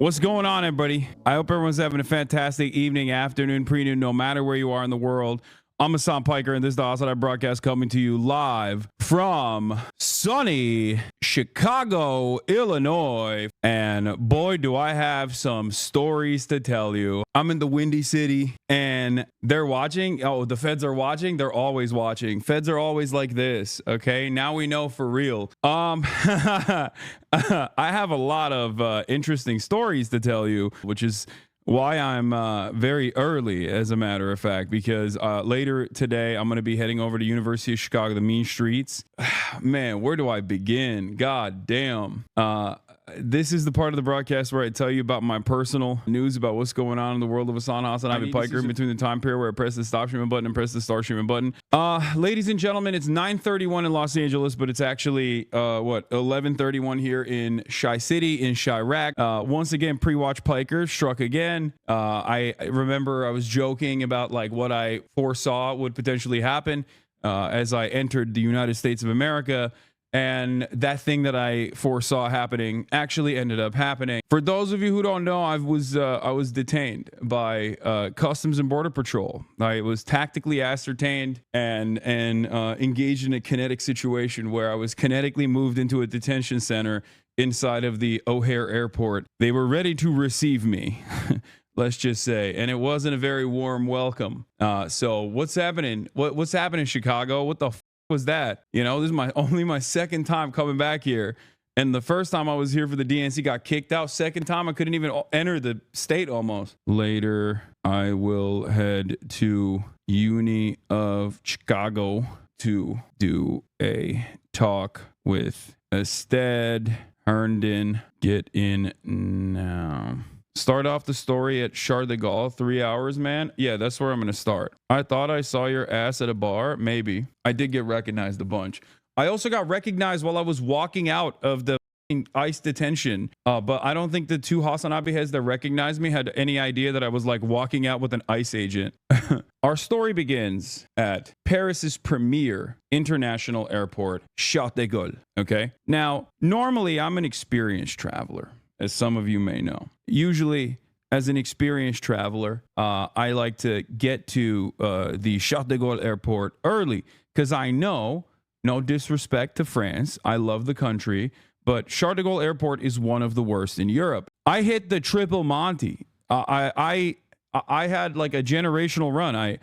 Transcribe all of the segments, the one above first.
What's going on, everybody? I hope everyone's having a fantastic evening, afternoon, pre-noon, no matter where you are in the world. I'm Hassan Piker, and this is the Hasanabi broadcast coming to you live from sunny Chicago, Illinois. And boy, do I have some stories to tell you. I'm in the Windy City, and they're watching. Oh, the feds are watching. They're always watching. Feds are always like this. Okay, now we know for real. I have a lot of interesting stories to tell you, which is why I'm very early, as a matter of fact, because later today I'm going to be heading over to University of Chicago, the mean streets. Man, where do I begin? God damn. This is the part of the broadcast where I tell you about my personal news about what's going on in the world of Hasanabi Piker in between the time period where I press the stop streaming button and press the start streaming button. Ladies and gentlemen, it's 9:31 in Los Angeles, but it's actually 11:31 here in Chi City in Chirac. Once again, pre-watch Piker struck again. I remember I was joking about like what I foresaw would potentially happen as I entered the United States of America. And that thing that I foresaw happening actually ended up happening. For those of you who don't know, I was detained by Customs and Border Patrol. I was tactically ascertained and engaged in a kinetic situation where I was kinetically moved into a detention center inside of the O'Hare Airport. They were ready to receive me. Let's just say, and it wasn't a very warm welcome. So what's happening? What's happening in Chicago? What the was that? You know, this is only my second time coming back here, and the first time I was here for the DNC got kicked out. Second time I couldn't even enter the state almost. Later I will head to Uni of Chicago to do a talk with Ested Herndon. Get in now. Start off the story at Charles de Gaulle, 3 hours, man. Yeah, that's where I'm going to start. I thought I saw your ass at a bar. Maybe. I did get recognized a bunch. I also got recognized while I was walking out of the ICE detention. But I don't think the two Hasanabi heads that recognized me had any idea that I was like walking out with an ICE agent. Our story begins at Paris's premier international airport, Charles de Gaulle. Okay. Now, normally I'm an experienced traveler, as some of you may know. Usually, as an experienced traveler, I like to get to the Charles de Gaulle airport early because I know, no disrespect to France, I love the country, but Charles de Gaulle airport is one of the worst in Europe. I hit the triple Monty. I had like a generational run.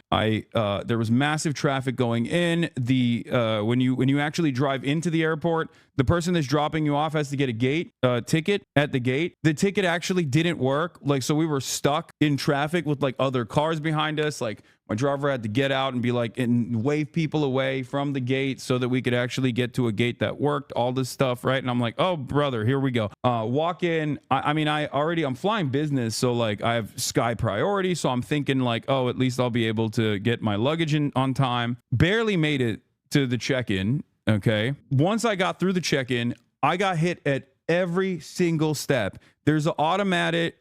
There was massive traffic going in. When you actually drive into the airport, the person that's dropping you off has to get a gate ticket at the gate. The ticket actually didn't work. Like, so we were stuck in traffic with like other cars behind us. Like, my driver had to get out and be like, and wave people away from the gate so that we could actually get to a gate that worked, all this stuff, right? And I'm like, oh, brother, here we go. Walk in. I'm flying business. So like I have sky priority. So I'm thinking like, oh, at least I'll be able to get my luggage in on time. Barely made it to the check-in. Okay. Once I got through the check-in, I got hit at every single step. There's an automatic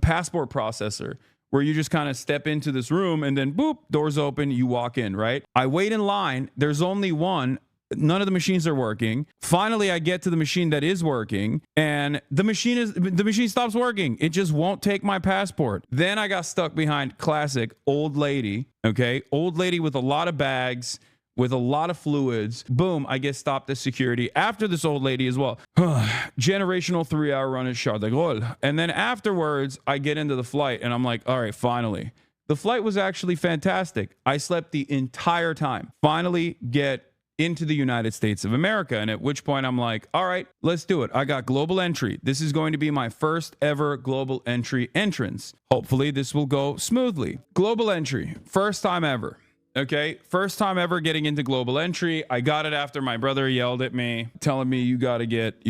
passport processor where you just kind of step into this room and then boop, doors open, you walk in, right? I wait in line. There's only one. None of the machines are working. Finally, I get to the machine that is working, and the machine stops working. It just won't take my passport. Then I got stuck behind classic old lady, okay? Old lady with a lot of bags, with a lot of fluids. Boom, I get stopped at security after this old lady as well. Generational 3-hour run at Charles de Gaulle. And then afterwards, I get into the flight and I'm like, all right, finally. The flight was actually fantastic. I slept the entire time. Finally get into the United States of America. And at which point I'm like, all right, let's do it. I got global entry. This is going to be my first ever global entry entrance. Hopefully this will go smoothly. Global entry, first time ever. Okay, first time ever getting into global entry. I got it after my brother yelled at me, telling me you gotta get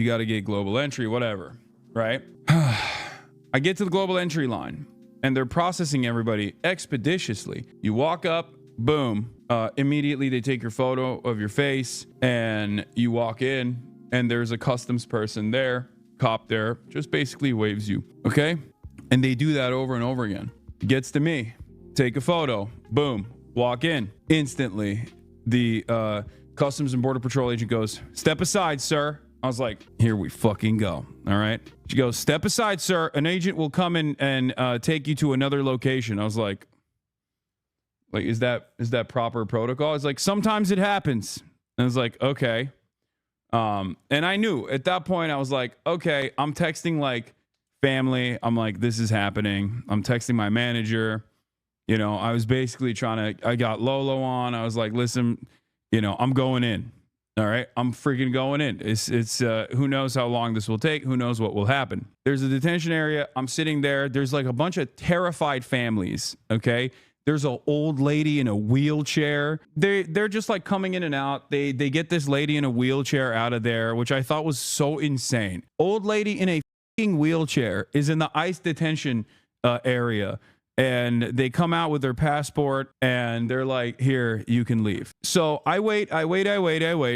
global entry, whatever, right? I get to the global entry line and they're processing everybody expeditiously. You walk up, boom, immediately they take your photo of your face and you walk in and there's a customs person there, cop there, just basically waves you, okay? And they do that over and over again. It gets to me, take a photo, boom. Walk in. Instantly, the Customs and Border Patrol agent goes, "Step aside, sir." I was like, here we fucking go. All right. She goes, step aside, sir. An agent will come in and take you to another location. I was like, is that proper protocol? It's like, sometimes it happens. And I was like, okay. And I knew at that point, I was like, okay, I'm texting like family. I'm like, this is happening. I'm texting my manager. You know, I was basically I got Lolo on. I was like, listen, you know, I'm going in. All right. I'm freaking going in. It's who knows how long this will take? Who knows what will happen? There's a detention area. I'm sitting there. There's like a bunch of terrified families. Okay. There's an old lady in a wheelchair. They're just like coming in and out. They get this lady in a wheelchair out of there, which I thought was so insane. Old lady in a fucking wheelchair is in the ICE detention area. And they come out with their passport and they're like, here, you can leave. So I wait.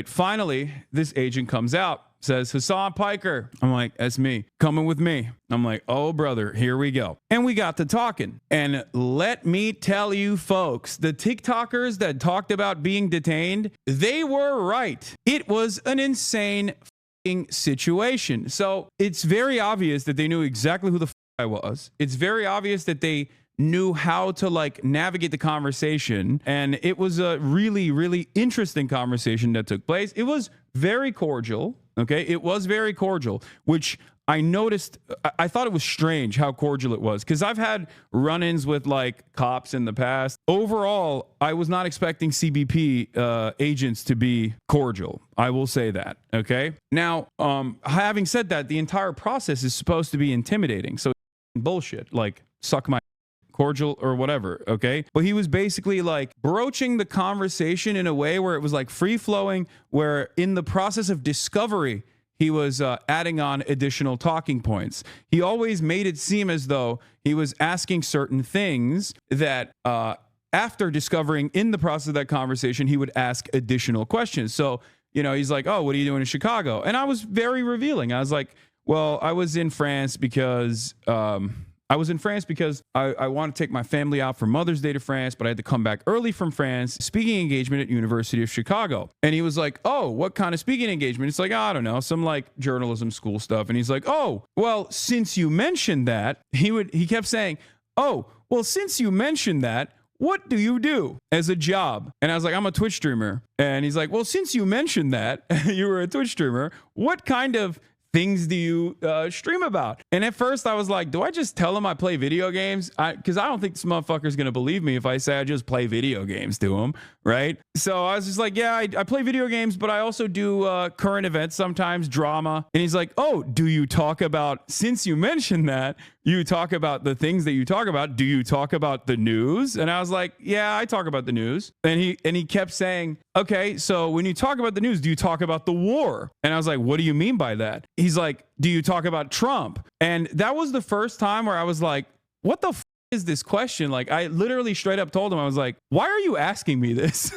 Finally, this agent comes out, says, Hassan Piker. I'm like, that's me. Coming with me. I'm like, oh, brother, here we go. And we got to talking. And let me tell you, folks, the TikTokers that talked about being detained, they were right. It was an insane situation. So it's very obvious that they knew exactly who the I was. It's very obvious that they knew how to like navigate the conversation, and it was a really, really interesting conversation that took place. It was very cordial. Okay, it was very cordial, which I noticed. I thought it was strange how cordial it was, because I've had run-ins with like cops in the past. Overall, I was not expecting CBP agents to be cordial. I will say that. Okay, now having said that, the entire process is supposed to be intimidating, so bullshit, like suck my cordial or whatever. Okay, but he was basically like broaching the conversation in a way where it was like free flowing, where in the process of discovery he was adding on additional talking points. He always made it seem as though he was asking certain things that after discovering in the process of that conversation he would ask additional questions. So, you know, he's like, oh, what are you doing in Chicago? And I was very revealing. I was like, well, I was in France because I want to take my family out for Mother's Day to France, but I had to come back early from France. Speaking engagement at University of Chicago. And he was like, oh, what kind of speaking engagement? It's like, I don't know, some like journalism school stuff. And he's like, oh, well, since you mentioned that, he kept saying, oh, well, since you mentioned that, what do you do as a job? And I was like, I'm a Twitch streamer. And he's like, well, since you mentioned that you were a Twitch streamer, what kind of things do you stream about? And at first I was like, do I just tell him I play video games? Because I don't think this motherfucker's going to believe me if I say I just play video games to him, right? So I was just like, yeah, I play video games, but I also do current events, sometimes drama. And he's like, oh, do you talk about, since you mentioned that, you talk about the things that you talk about, do you talk about the news? And I was like, yeah, I talk about the news. And he kept saying, okay, so when you talk about the news, do you talk about the war? And I was like, what do you mean by that? He's like, do you talk about Trump? And that was the first time where I was like, what the is this question? Like, I literally straight up told him, I was like, why are you asking me this?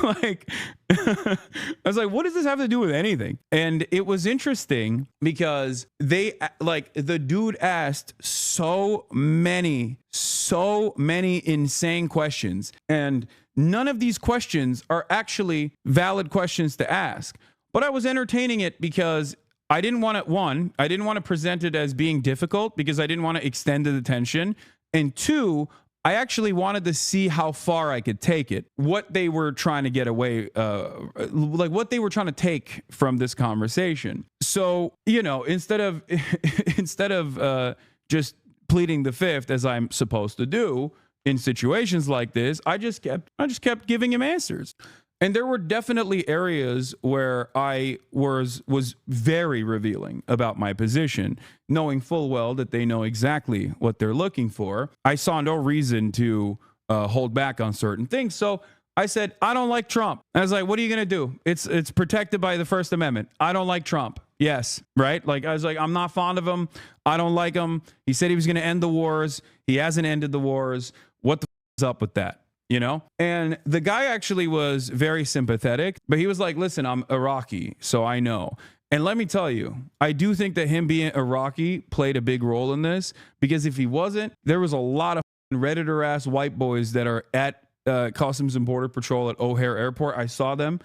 Like, I was like, what does this have to do with anything? And it was interesting because the dude asked so many insane questions. And none of these questions are actually valid questions to ask. But I was entertaining it because I didn't want to present it as being difficult, because I didn't want to extend the detention. And two, I actually wanted to see how far I could take it, what they were trying to get away, like what they were trying to take from this conversation. So, you know, instead of just pleading the fifth, as I'm supposed to do in situations like this, I just kept giving him answers. And there were definitely areas where I was very revealing about my position, knowing full well that they know exactly what they're looking for. I saw no reason to hold back on certain things. So I said, I don't like Trump. And I was like, what are you going to do? It's protected by the First Amendment. I don't like Trump. Yes, right? Like, I was like, I'm not fond of him. I don't like him. He said he was going to end the wars. He hasn't ended the wars. What the is up with that? You know? And the guy actually was very sympathetic, but he was like, listen, I'm Iraqi, so I know. And let me tell you, I do think that him being Iraqi played a big role in this, because if he wasn't, there was a lot of Redditor ass white boys that are at Customs and Border Patrol at O'Hare Airport. I saw them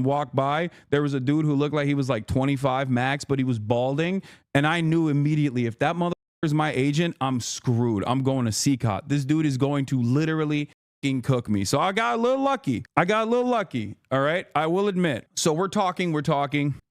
walk by. There was a dude who looked like he was like 25 max, but he was balding. And I knew immediately, if that motherfucker is my agent, I'm screwed. I'm going to CCOT. This dude is going to literally cook me. So I got a little lucky. All right. I will admit. So we're talking. You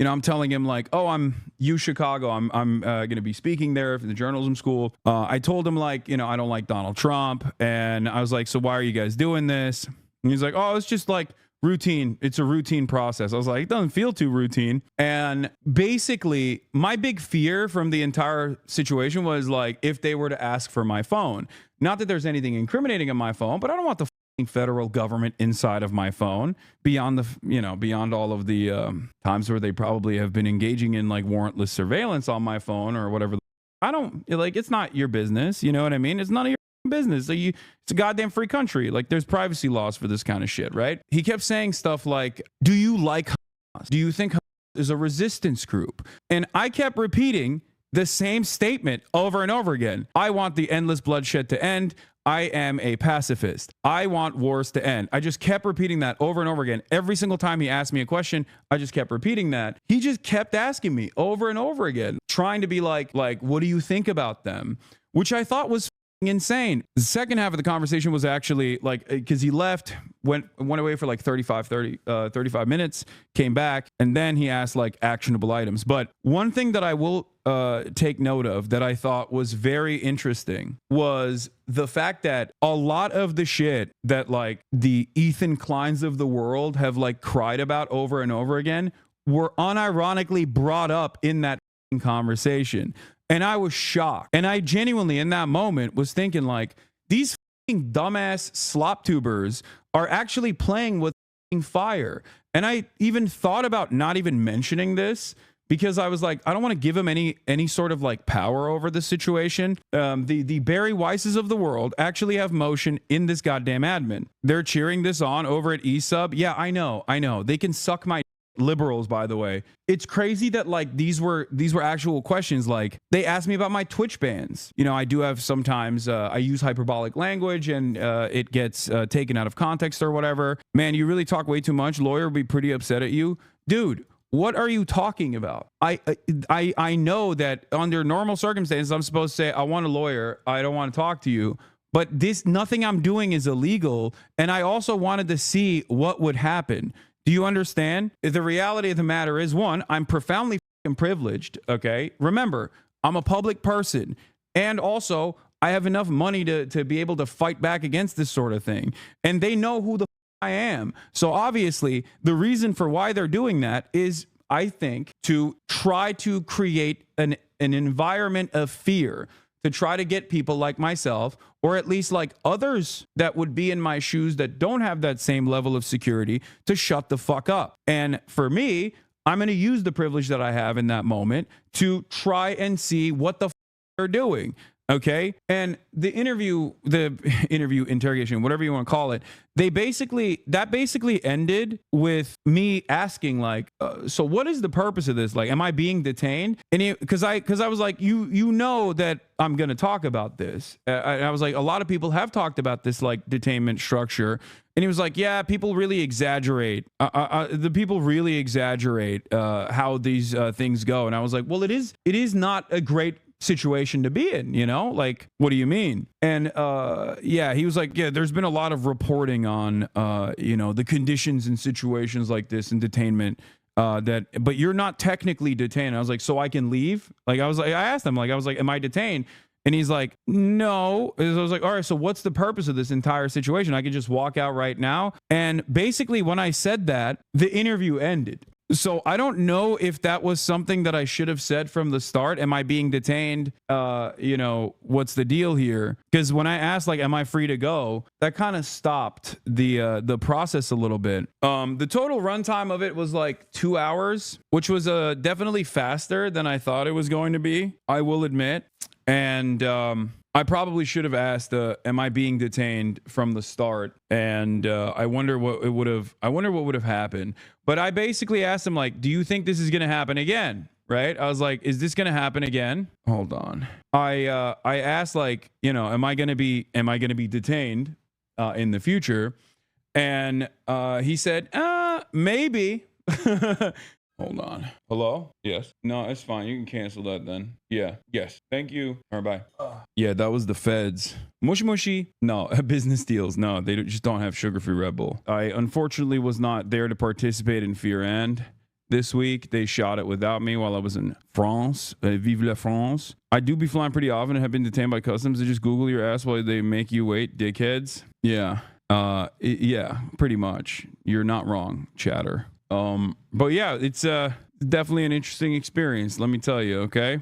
know, I'm telling him like, oh, I'm U Chicago. I'm going to be speaking there for the journalism school. I told him like, you know, I don't like Donald Trump. And I was like, so why are you guys doing this? And he's like, oh, it's just like routine. It's a routine process. I was like, it doesn't feel too routine. And basically my big fear from the entire situation was like, if they were to ask for my phone, not that there's anything incriminating on my phone, but I don't want the federal government inside of my phone beyond all of the times where they probably have been engaging in like warrantless surveillance on my phone or whatever. I don't like, it's not your business. You know what I mean? It's none of your business. So it's a goddamn free country. Like there's privacy laws for this kind of shit, right? He kept saying stuff like, do you like Hamas? Do you think Hamas is a resistance group? And I kept repeating the same statement over and over again. I want the endless bloodshed to end. I am a pacifist. I want wars to end. I just kept repeating that over and over again. Every single time he asked me a question, I just kept repeating that. He just kept asking me over and over again, trying to be like, what do you think about them? Which I thought was insane. The second half of the conversation was actually like, because he left, went away for like 35 minutes, came back, and then he asked like actionable items. But one thing that I will take note of that I thought was very interesting was the fact that a lot of the shit that like the Ethan Kleins of the world have like cried about over and over again were unironically brought up in that conversation. And I was shocked. And I genuinely, in that moment, was thinking like, these dumbass slop tubers are actually playing with fire. And I even thought about not even mentioning this because I was like, I don't want to give him any sort of like power over the situation. The Barry Weisses of the world actually have motion in this goddamn admin. They're cheering this on over at eSub. Yeah, I know. They can suck my liberals, by the way. It's crazy that like these were actual questions. Like they asked me about my Twitch bans. You know, I do have sometimes I use hyperbolic language and it gets taken out of context or whatever. Man, you really talk way too much. Lawyer would be pretty upset at you, dude. What are you talking about? I know that under normal circumstances I'm supposed to say I want a lawyer. I don't want to talk to you. But nothing I'm doing is illegal. And I also wanted to see what would happen. Do you understand? The reality of the matter is, one, I'm profoundly privileged, okay? Remember, I'm a public person. And also, I have enough money to be able to fight back against this sort of thing. And they know who the I am. So obviously, the reason for why they're doing that is, I think, to try to create an environment of fear, to try to get people like myself, or at least like others that would be in my shoes that don't have that same level of security, to shut the fuck up. And for me, I'm going to use the privilege that I have in that moment to try and see what the they're doing. Okay. And the interview, interrogation, whatever you want to call it, that basically ended with me asking like, so what is the purpose of this? Like, am I being detained? And because I was like, you know that I'm going to talk about this. I was like, a lot of people have talked about this like detainment structure. And he was like, yeah, people really exaggerate. The people really exaggerate how these things go. And I was like, well, it is not a great situation to be in, you know? Like, what do you mean? And yeah, he was like, yeah, there's been a lot of reporting on the conditions and situations like this in detainment, but you're not technically detained. I was like, so I can leave? Like, I asked him, like, I was like, am I detained? And he's like, no. I was like, all right, so what's the purpose of this entire situation? I could just walk out right now. And basically when I said that, the interview ended. So I don't know if that was something that I should have said from the start. Am I being detained? What's the deal here? Because when I asked, like, am I free to go? That kind of stopped the process a little bit. The total runtime of it was like 2 hours, which was definitely faster than I thought it was going to be, I will admit. And I probably should have asked, am I being detained from the start? And I wonder what would have happened. But I basically asked him, like, do you think this is going to happen again? Right? I was like, is this going to happen again? Hold on. I asked, like, am I going to be detained? in the future. And he said, maybe. Hold on. Hello? Yes. No, it's fine. You can cancel that then. Yeah. Yes. Thank you. All right, bye. Yeah, that was the feds. Mushy mushy. No, business deals. No, they just don't have sugar-free Red Bull. I unfortunately was not there to participate in Fear and this week. They shot it without me while I was in France. Vive la France. I do be flying pretty often and have been detained by customs. They just Google your ass while they make you wait, dickheads. Yeah. Yeah, pretty much. You're not wrong, chatter. But yeah, it's definitely an interesting experience, let me tell you, okay?